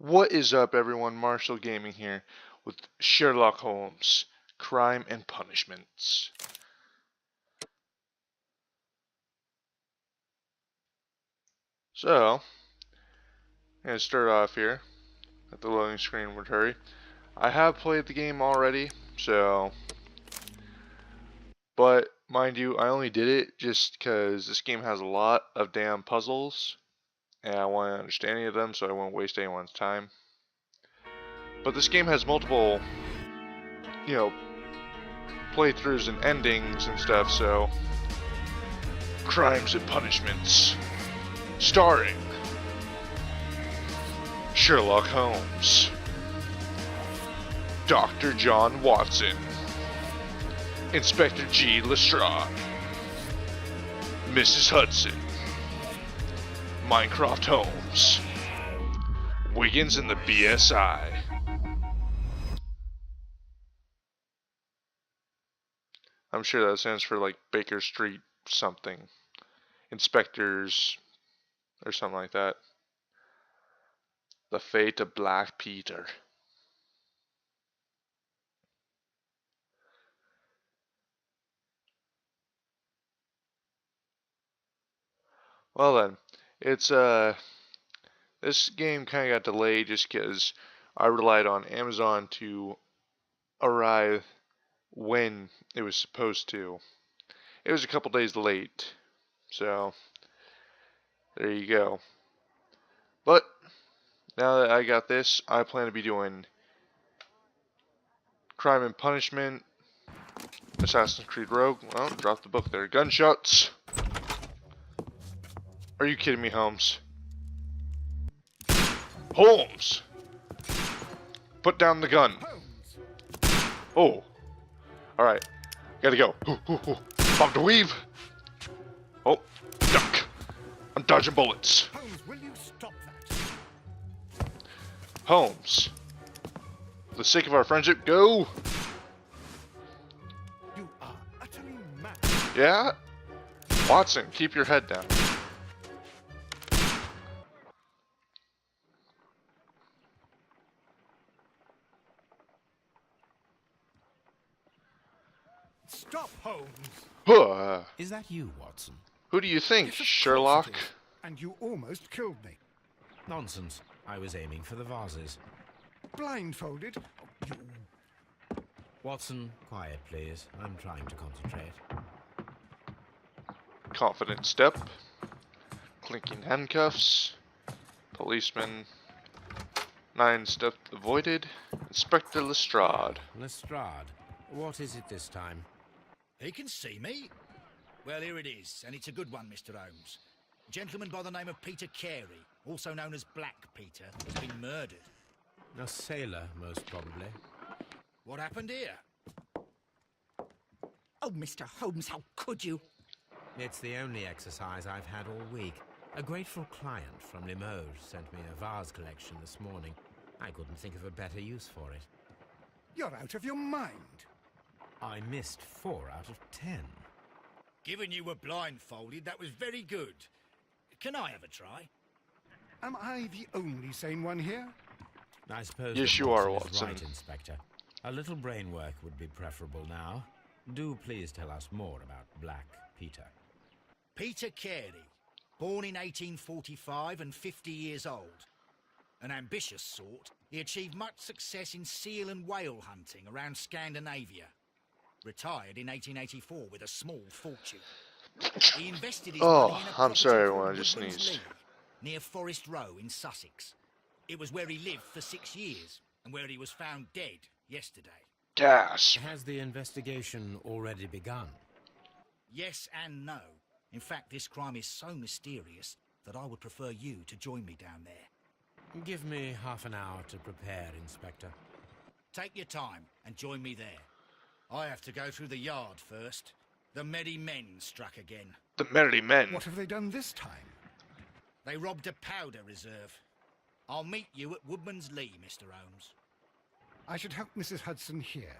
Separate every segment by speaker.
Speaker 1: What is up, everyone? Marshall Gaming here with Sherlock Holmes, Crime and Punishments. So, I'm going to start off here at the loading screen with hurry. I have played the game already, but mind you, I only did it just because this game has a lot of damn puzzles, and I want to understand any of them so I won't waste anyone's time. But this game has multiple, you know, playthroughs and endings and stuff, so Crimes and Punishments, starring Sherlock Holmes, Dr. John Watson, Inspector G. Lestrade, Mrs. Hudson, Minecraft Holmes, Wiggins and the BSI. I'm sure that stands for like Baker Street something. Inspectors or something like that. The Fate of Black Peter. Well then, it's this game kind of got delayed just because I relied on Amazon to arrive when it was supposed to. It was a couple days late, so there you go. But now that I got this, I plan to be doing Crime and Punishment, Assassin's Creed Rogue. Well, drop the book there. Gunshots. Are you kidding me, Holmes? Holmes! Put down the gun. Oh. Alright. Gotta go. Bob to weave. Oh. Duck. I'm dodging bullets.
Speaker 2: Holmes, will you stop that?
Speaker 1: Holmes. For the sake of our friendship, go.
Speaker 2: You are utterly mad.
Speaker 1: Yeah? Watson, keep your head down.
Speaker 2: Stop, Holmes.
Speaker 1: Huh.
Speaker 3: Is that you, Watson?
Speaker 1: Who do you think,
Speaker 2: Yes, of course
Speaker 1: Sherlock?
Speaker 2: it is. And you almost killed me.
Speaker 3: Nonsense. I was aiming for the vases.
Speaker 2: Blindfolded? Oh, you...
Speaker 3: Watson, quiet, please. I'm trying to concentrate.
Speaker 1: Confident step. Clinking handcuffs. Policeman. 9 steps avoided. Inspector Lestrade.
Speaker 3: Lestrade, what is it this time?
Speaker 4: He can see me. Well, here it is, and it's a good one, Mr. Holmes. A gentleman by the name of Peter Carey, also known as Black Peter, has been murdered.
Speaker 3: A sailor, most probably.
Speaker 4: What happened here?
Speaker 5: Oh, Mr. Holmes, how could you?
Speaker 3: It's the only exercise I've had all week. A grateful client from Limoges sent me a vase collection this morning. I couldn't think of a better use for it.
Speaker 2: You're out of your mind.
Speaker 3: I missed 4 out of 10.
Speaker 4: Given you were blindfolded, that was very good. Can I have a try?
Speaker 2: Am I the only sane one here?
Speaker 3: I suppose
Speaker 1: Yes,
Speaker 3: that
Speaker 1: you are,
Speaker 3: Watson is
Speaker 1: Watson.
Speaker 3: right, Inspector. A little brain work would be preferable now. Do please tell us more about Black Peter.
Speaker 4: Peter Carey, born in 1845 and 50 years old. An ambitious sort, he achieved much success in seal and whale hunting around Scandinavia. Retired in 1884 with a small fortune. He invested his
Speaker 1: Oh,
Speaker 4: money in a
Speaker 1: I'm
Speaker 4: property
Speaker 1: sorry,
Speaker 4: called
Speaker 1: everyone, I just
Speaker 4: Woodman's
Speaker 1: sneezed.
Speaker 4: Lee, near Forest Row in Sussex. It was where he lived for 6 years and where he was found dead yesterday.
Speaker 1: Gas.
Speaker 3: Has the investigation already begun?
Speaker 4: Yes and no. In fact, this crime is so mysterious that I would prefer you to join me down there.
Speaker 3: Give me half an hour to prepare, Inspector.
Speaker 4: Take your time and join me there. I have to go through the yard first. The merry men struck again.
Speaker 1: The merry men.
Speaker 2: What have they done this time?
Speaker 4: They robbed a powder reserve. I'll meet you at Woodman's Lee, Mr. Holmes.
Speaker 2: I should help Mrs. Hudson here.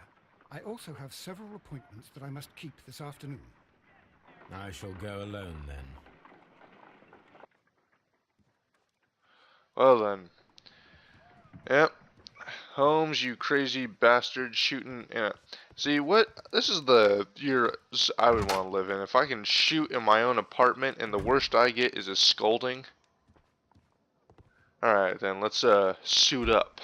Speaker 2: I also have several appointments that I must keep this afternoon.
Speaker 3: I shall go alone, then.
Speaker 1: Well then, Yep. Holmes, you crazy bastard, shooting. See what? This is the year I would want to live in. If I can shoot in my own apartment, and the worst I get is a scolding. All right, then let's suit up.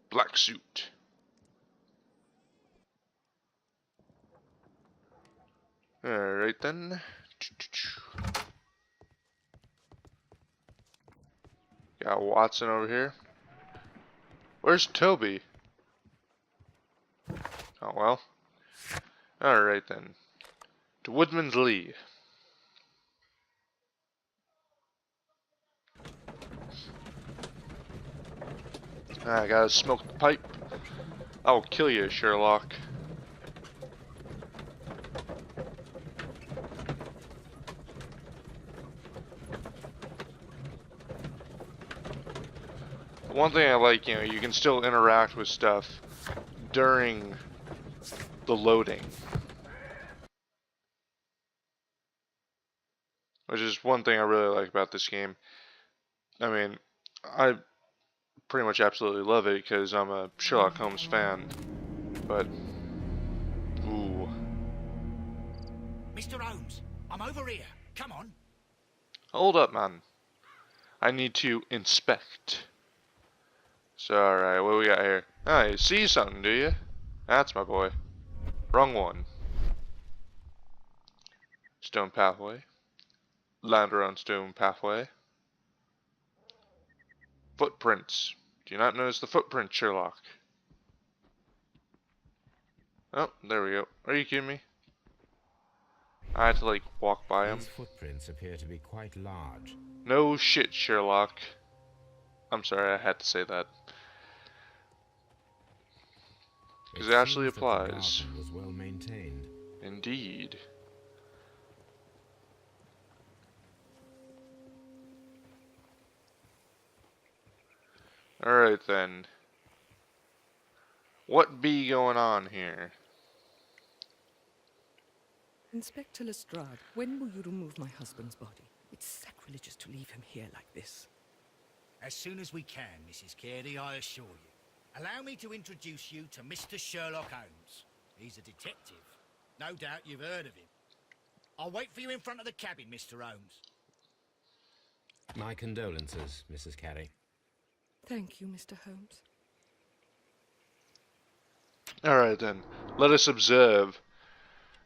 Speaker 1: Black suit. All right then. Got Watson over here. Where's Toby? Oh well. All right then. To Woodman's Lee. I gotta smoke the pipe. I will kill you, Sherlock. One thing I like, you can still interact with stuff during the loading. Which is one thing I really like about this game. I mean, I pretty much absolutely love it because I'm a Sherlock Holmes fan. But, ooh.
Speaker 4: Mr. Holmes, I'm over here. Come on.
Speaker 1: Hold up, man. I need to inspect. So, alright, what we got here? Ah, you see something, do you? That's my boy. Wrong one. Stone pathway. Land around stone pathway. Footprints. Do you not notice the footprint, Sherlock? Oh, there we go. Are you kidding me? I had to, like, walk by him.
Speaker 3: These footprints appear to be quite large.
Speaker 1: No shit, Sherlock. I'm sorry, I had to say that. Because it actually
Speaker 3: seems that the
Speaker 1: applies.
Speaker 3: garden was well maintained.
Speaker 1: Indeed. Alright then. What be going on here?
Speaker 5: Inspector Lestrade, when will you remove my husband's body? It's sacrilegious to leave him here like this.
Speaker 4: As soon as we can, Mrs. Carey, I assure you. Allow me to introduce you to Mr. Sherlock Holmes. He's a detective. No doubt you've heard of him. I'll wait for you in front of the cabin, Mr. Holmes.
Speaker 3: My condolences, Mrs. Carey.
Speaker 5: Thank you, Mr. Holmes.
Speaker 1: Alright then. Let us observe.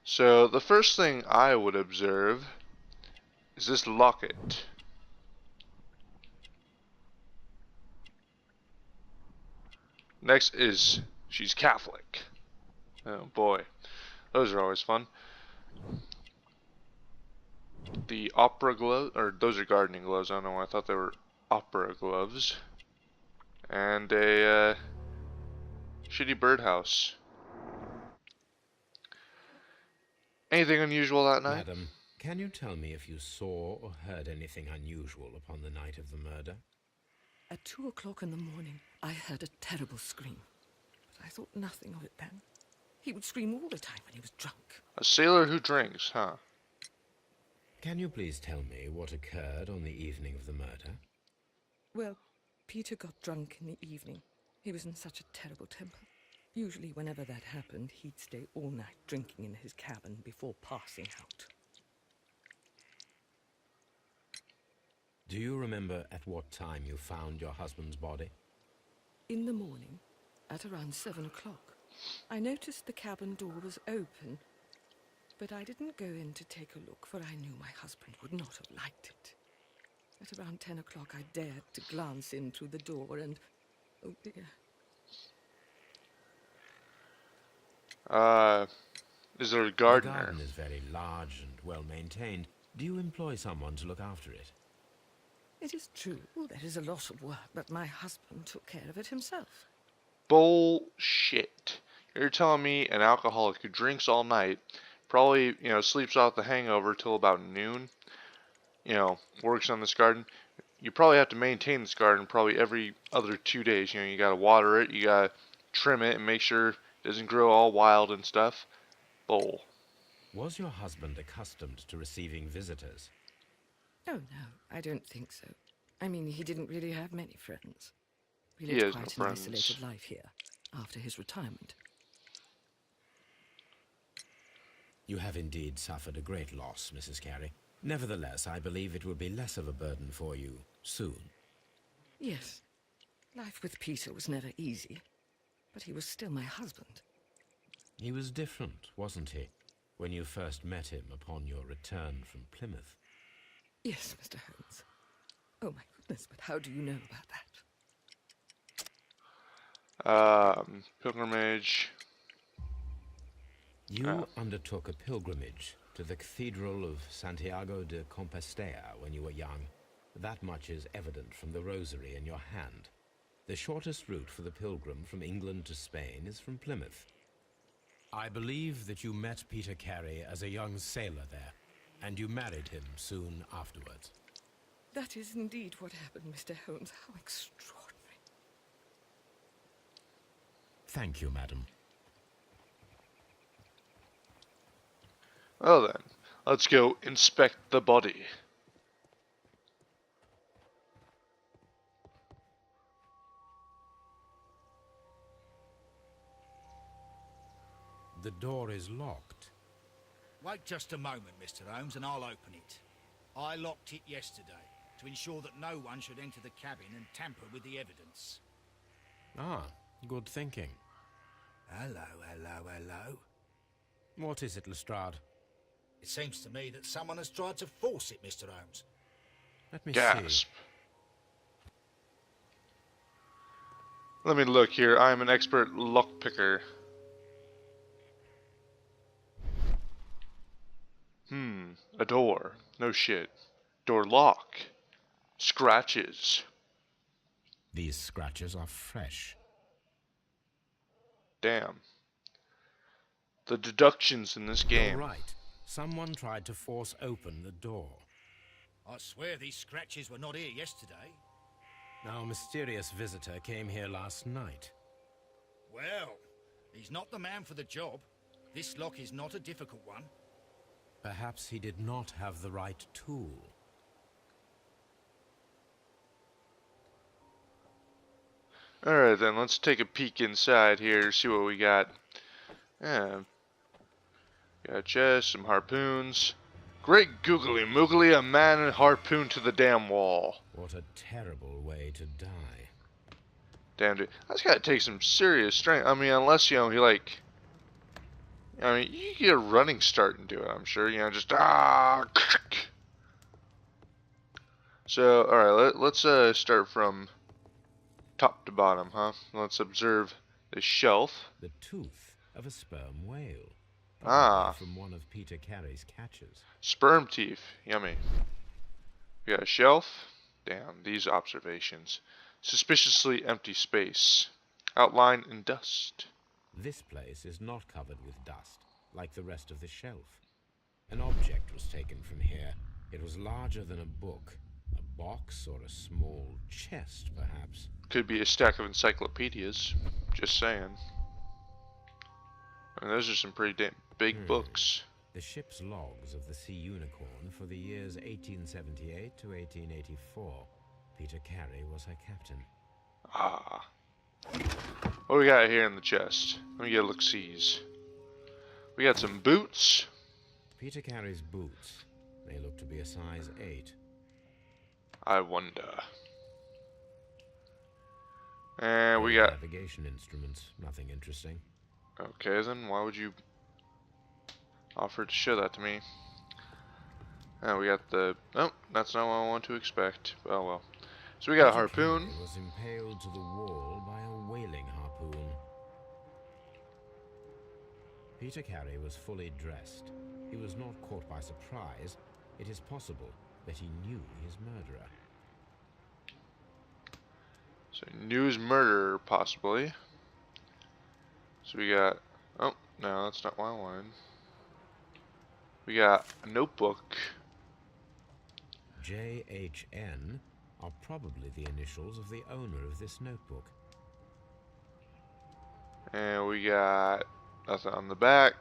Speaker 1: So, the first thing I would observe is this locket. Next is, she's Catholic. Oh boy. Those are always fun. The opera glove, or those are gardening gloves, I don't know why I thought they were opera gloves. And a shitty birdhouse. Anything unusual that night?
Speaker 3: Madam, can you tell me if you saw or heard anything unusual upon the night of the murder?
Speaker 5: At 2 o'clock in the morning, I heard a terrible scream. But I thought nothing of it then. He would scream all the time when he was drunk.
Speaker 1: A sailor who drinks, huh?
Speaker 3: Can you please tell me what occurred on the evening of the murder?
Speaker 5: Well, Peter got drunk in the evening. He was in such a terrible temper. Usually whenever that happened, he'd stay all night drinking in his cabin before passing out.
Speaker 3: Do you remember at what time you found your husband's body?
Speaker 5: In the morning, at around 7 o'clock, I noticed the cabin door was open, but I didn't go in to take a look, for I knew my husband would not have liked it. At around 10 o'clock, I dared to glance in through the door and... oh dear.
Speaker 1: Is there a
Speaker 3: The
Speaker 1: gardener?
Speaker 3: garden is very large and well maintained. Do you employ someone to look after it?
Speaker 5: It is true, there is a lot of work, but my husband took care of it himself.
Speaker 1: Bullshit. You're telling me an alcoholic who drinks all night, probably, sleeps off the hangover till about noon, works on this garden. You probably have to maintain this garden probably every other 2 days. You gotta water it, you gotta trim it and make sure it doesn't grow all wild and stuff. Bull.
Speaker 3: Was your husband accustomed to receiving visitors?
Speaker 5: Oh, no, I don't think so. I mean, he didn't really have many friends. He
Speaker 1: He
Speaker 5: lived
Speaker 1: has no
Speaker 5: quite an
Speaker 1: friends.
Speaker 5: isolated life here after his retirement.
Speaker 3: You have indeed suffered a great loss, Mrs. Carey. Nevertheless, I believe it will be less of a burden for you soon.
Speaker 5: Yes, life with Peter was never easy, but he was still my husband.
Speaker 3: He was different, wasn't he, when you first met him upon your return from Plymouth?
Speaker 5: Yes, Mr. Holmes. Oh, my goodness, but how do you know about that?
Speaker 1: Pilgrimage.
Speaker 3: You undertook a pilgrimage to the Cathedral of Santiago de Compostela when you were young. That much is evident from the rosary in your hand. The shortest route for the pilgrim from England to Spain is from Plymouth. I believe that you met Peter Carey as a young sailor there, and you married him soon afterwards.
Speaker 5: That is indeed what happened, Mr. Holmes. How extraordinary.
Speaker 3: Thank you, madam.
Speaker 1: Well then, let's go inspect the body.
Speaker 3: The door is locked.
Speaker 4: Wait just a moment, Mr. Holmes, and I'll open it. I locked it yesterday to ensure that no one should enter the cabin and tamper with the evidence.
Speaker 3: Ah, good thinking.
Speaker 4: Hello, hello, hello.
Speaker 3: What is it, Lestrade?
Speaker 4: It seems to me that someone has tried to force it, Mr. Holmes.
Speaker 3: Let me
Speaker 1: Gasp.
Speaker 3: see.
Speaker 1: Let me look here. I am an expert lockpicker. A door. No shit. Door lock. Scratches.
Speaker 3: These scratches are fresh.
Speaker 1: Damn. The deductions in this game.
Speaker 3: You're right. Someone tried to force open the door.
Speaker 4: I swear these scratches were not here yesterday.
Speaker 3: Our mysterious visitor came here last night.
Speaker 4: Well, he's not the man for the job. This lock is not a difficult one.
Speaker 3: Perhaps he did not have the right tool.
Speaker 1: Alright then, let's take a peek inside here, see what we got. Yeah. Got a chest, some harpoons. Great googly moogly, a man and harpoon to the damn wall.
Speaker 3: What a terrible way to die.
Speaker 1: Damn, dude. That's gotta take some serious strength. I mean, unless, you know, he like... I mean, you can get a running start and do it, I'm sure. You know, just... So, alright, let's start from top to bottom, huh? Let's observe the shelf.
Speaker 3: The tooth of a sperm whale.
Speaker 1: Ah.
Speaker 3: From one of Peter Carey's catches.
Speaker 1: Sperm teeth. Yummy. We got a shelf. Damn, these observations. Suspiciously empty space. Outline in dust.
Speaker 3: This place is not covered with dust, like the rest of the shelf. An object was taken from here. It was larger than a book. A box or a small chest, perhaps.
Speaker 1: Could be a stack of encyclopedias. Just saying. I mean, those are some pretty damn big books.
Speaker 3: The ship's logs of the Sea Unicorn for the years 1878 to 1884. Peter Carey was her captain.
Speaker 1: Ah. What we got here in the chest? Let me get a look-sees. We got some boots.
Speaker 3: Peter Carey's boots. They look to be a size 8.
Speaker 1: I wonder. And we got...
Speaker 3: navigation instruments. Nothing interesting.
Speaker 1: Okay, then why would you offer to show that to me? And we got the... Oh, that's not what I want to expect. Oh well. So we got a harpoon.
Speaker 3: Peter Carey was impaled to the wall by a whaling harpoon. Peter Carey was fully dressed. He was not caught by surprise. It is possible that he knew his murderer.
Speaker 1: So knew his murderer, possibly. So we got... Oh, no, that's not what I wanted. We got a notebook.
Speaker 3: JHN are probably the initials of the owner of this notebook.
Speaker 1: And we got nothing on the back.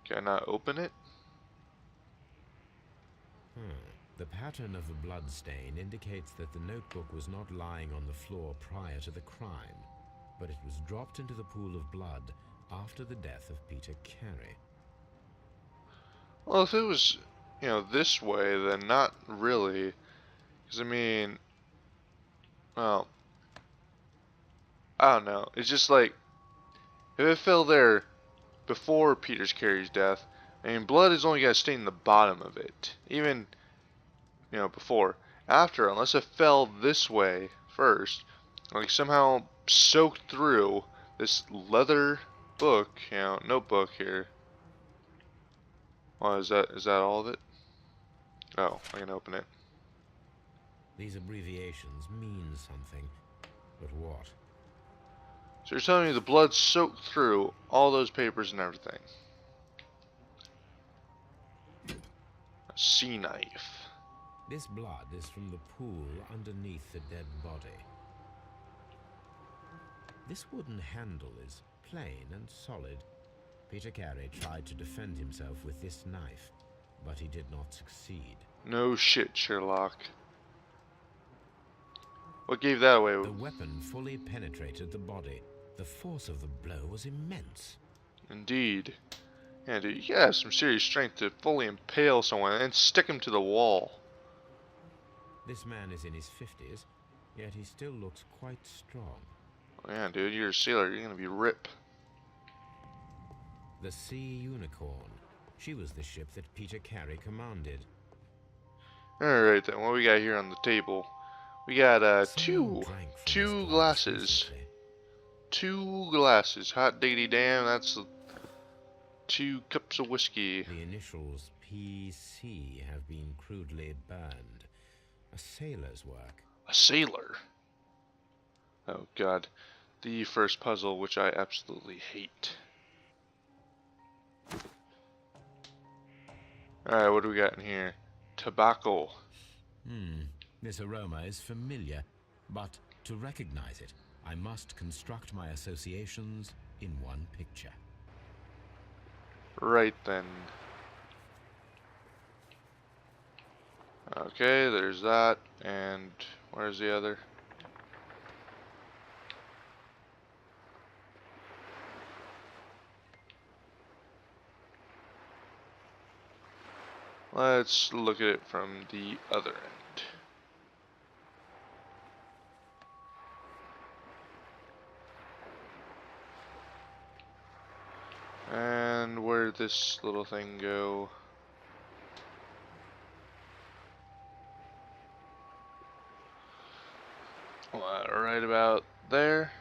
Speaker 1: Can I not open it?
Speaker 3: The pattern of the blood stain indicates that the notebook was not lying on the floor prior to the crime, but it was dropped into the pool of blood after the death of Peter Carey.
Speaker 1: Well, if it was, this way, then not really. Because, I mean, well, I don't know. It's just like, if it fell there before Peter Carey's death, I mean, blood is only going to stain the bottom of it. Even, before. After, unless it fell this way first, like somehow soaked through this leather book, notebook here. Oh, is that all of it? Oh, I can open it.
Speaker 3: These abbreviations mean something, but what?
Speaker 1: So you're telling me the blood soaked through all those papers and everything. A sea knife.
Speaker 3: This blood is from the pool underneath the dead body. This wooden handle is plain and solid. Peter Carey tried to defend himself with this knife, but he did not succeed.
Speaker 1: No shit, Sherlock. What gave that away?
Speaker 3: The weapon fully penetrated the body. The force of the blow was immense.
Speaker 1: Indeed. Yeah, dude, you gotta have some serious strength to fully impale someone and stick him to the wall.
Speaker 3: This man is in his 50s, yet he still looks quite strong.
Speaker 1: Oh, yeah, dude, you're a sailor. You're gonna be rip.
Speaker 3: The Sea Unicorn. She was the ship that Peter Carey commanded.
Speaker 1: Alright then, what we got here on the table? We got
Speaker 3: Someone drank from this
Speaker 1: two
Speaker 3: glass
Speaker 1: glasses.
Speaker 3: recently.
Speaker 1: 2 glasses. Hot diggity damn, that's 2 cups of whiskey.
Speaker 3: The initials PC have been crudely burned. A sailor's work.
Speaker 1: A sailor? Oh god. The first puzzle, which I absolutely hate. Alright, what do we got in here? Tobacco.
Speaker 3: This aroma is familiar, but to recognize it, I must construct my associations in one picture.
Speaker 1: Right then. Okay, there's that. And where's the other? Let's look at it from the other end. And where did this little thing go? Right about there.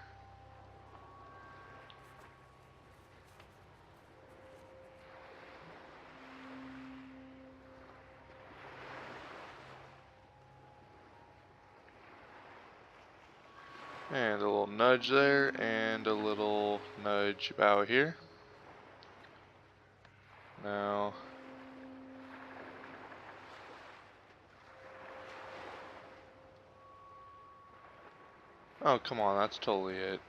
Speaker 1: And a little nudge there, and a little nudge about here. Now, oh come on, that's totally it.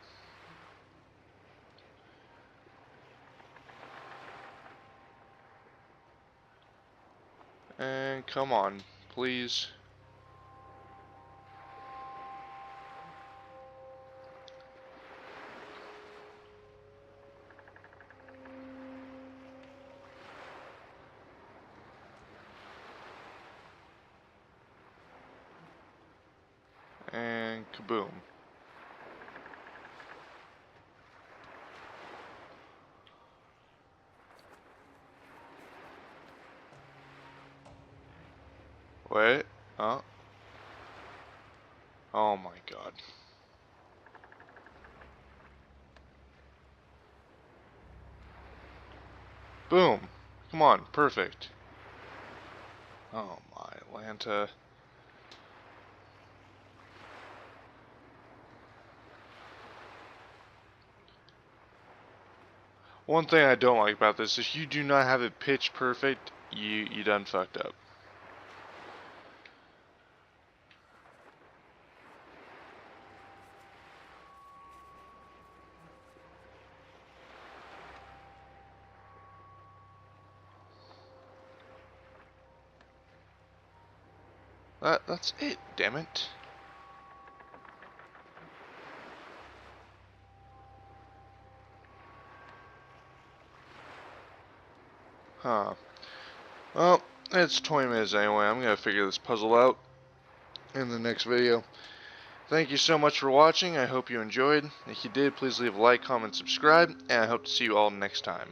Speaker 1: And come on, please. And kaboom. Wait, oh. Oh my god. Boom. Come on, perfect. Oh my Atlanta. One thing I don't like about this is you do not have it pitch perfect, you done fucked up. That's it, damn it. Huh. Well, it's 20 minutes anyway. I'm gonna figure this puzzle out in the next video. Thank you so much for watching. I hope you enjoyed. If you did, please leave a like, comment, subscribe, and I hope to see you all next time.